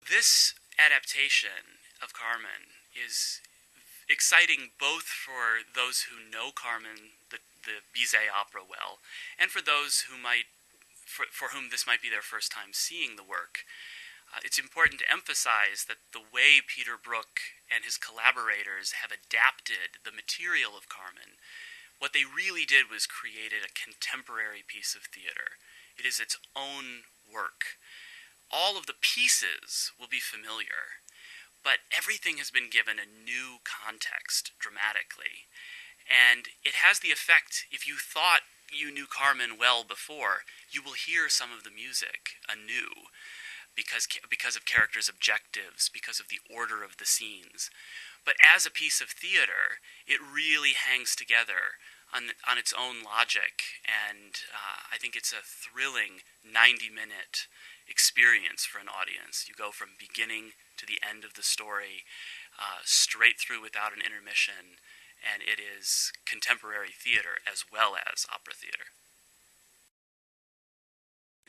This adaptation of Carmen is exciting both for those who know Carmen, the Bizet opera, well, and for those who might, for whom this might be their first time seeing the work. It's important to emphasize that the way Peter Brook and his collaborators have adapted the material of Carmen, what they really did was created a contemporary piece of theater. It is its own work. All of the pieces will be familiar, but everything has been given a new context dramatically. And it has the effect, if you thought you knew Carmen well before, you will hear some of the music anew because of characters' objectives, because of the order of the scenes. But as a piece of theater, it really hangs together on its own logic, and I think it's a thrilling 90-minute experience for an audience. You go from beginning to the end of the story, straight through without an intermission, and it is contemporary theater as well as opera theater.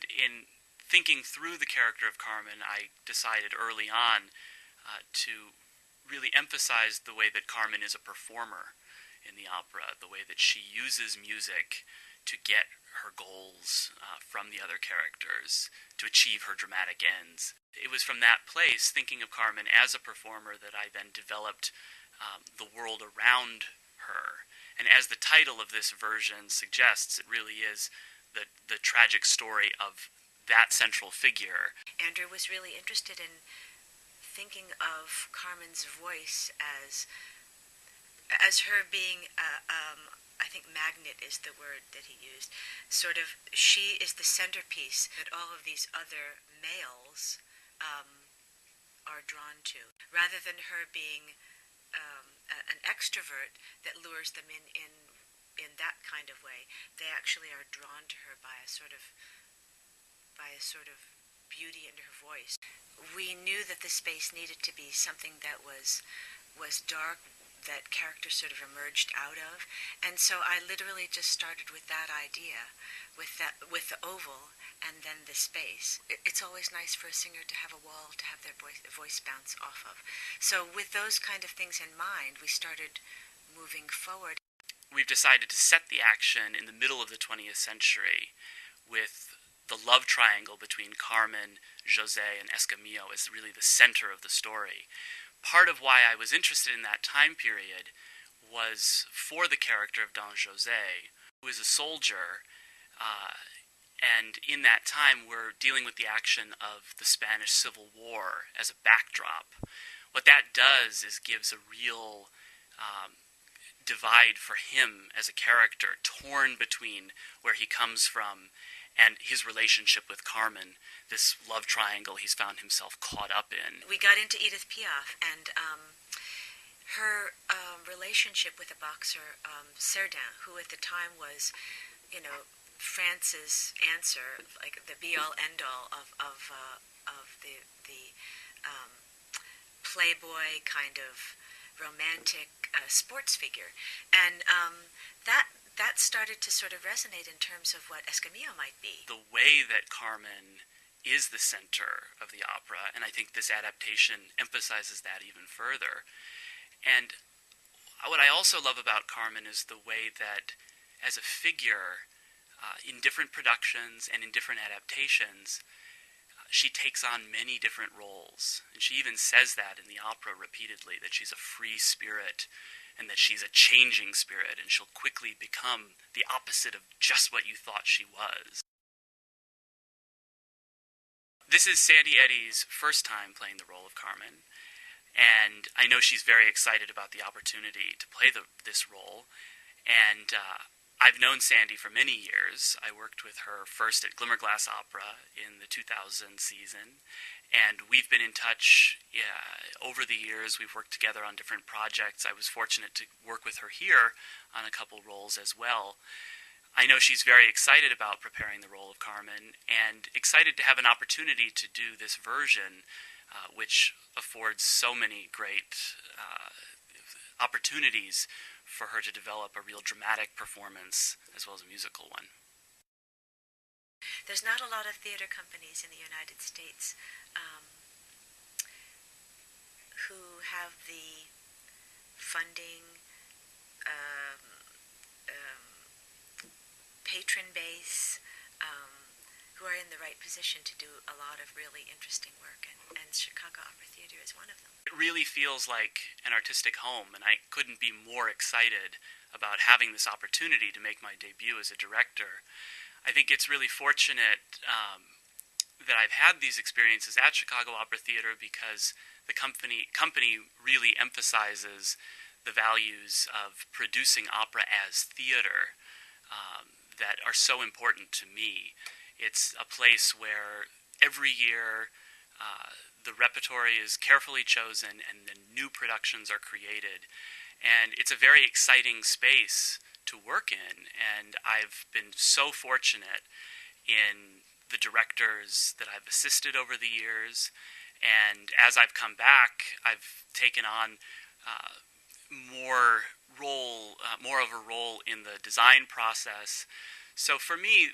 In thinking through the character of Carmen, I decided early on to really emphasize the way that Carmen is a performer in the opera, the way that she uses music to get her goals from the other characters, to achieve her dramatic ends. It was from that place, thinking of Carmen as a performer, that I then developed the world around her. And as the title of this version suggests, it really is the tragic story of that central figure. Andrew was really interested in thinking of Carmen's voice as her being, I think magnet is the word that he used, sort of, she is the centerpiece that all of these other males are drawn to, rather than her being an extrovert that lures them in that kind of way. They actually are drawn to her by a sort of beauty in her voice. We knew that the space needed to be something that was dark, that characters sort of emerged out of, and so I literally just started with that idea, with the oval, and then the space. It's always nice for a singer to have a wall to have their voice bounce off of. So with those kind of things in mind, we started moving forward. We've decided to set the action in the middle of the 20th century with the love triangle between Carmen, José, and Escamillo as really the center of the story. Part of why I was interested in that time period was for the character of Don José, who is a soldier, and in that time we're dealing with the action of the Spanish Civil War as a backdrop. What that does is gives a real divide for him as a character, torn between where he comes from and his relationship with Carmen, this love triangle he's found himself caught up in. We got into Edith Piaf, and her relationship with the boxer Cerdin, who at the time was, France's answer, like the be-all, end-all of the playboy kind of romantic sports figure, and that started to sort of resonate in terms of what Escamillo might be. The way that Carmen is the center of the opera, and I think this adaptation emphasizes that even further. And what I also love about Carmen is the way that, as a figure, in different productions and in different adaptations, she takes on many different roles. And she even says that in the opera repeatedly, that she's a free spirit, and that she's a changing spirit, and she'll quickly become the opposite of just what you thought she was. This is Sandy Eddy's first time playing the role of Carmen, and I know she's very excited about the opportunity to play this role, and I've known Sandy for many years. I worked with her first at Glimmerglass Opera in the 2000 season, and we've been in touch over the years. We've worked together on different projects. I was fortunate to work with her here on a couple roles as well. I know she's very excited about preparing the role of Carmen, and excited to have an opportunity to do this version, which affords so many great opportunities for her to develop a real dramatic performance as well as a musical one. There's not a lot of theater companies in the United States who have the funding, um, um, patron base, who are in the right position to do a lot of really interesting work, and Chicago Opera Theater is one of them. It really feels like an artistic home, and I couldn't be more excited about having this opportunity to make my debut as a director. I think it's really fortunate that I've had these experiences at Chicago Opera Theater because the company really emphasizes the values of producing opera as theater that are so important to me. It's a place where every year the repertory is carefully chosen and then new productions are created. And it's a very exciting space to work in. And I've been so fortunate in the directors that I've assisted over the years. And as I've come back, I've taken on more of a role in the design process. So for me,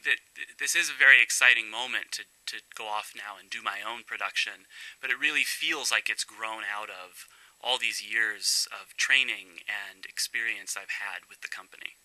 this is a very exciting moment to go off now and do my own production, but it really feels like it's grown out of all these years of training and experience I've had with the company.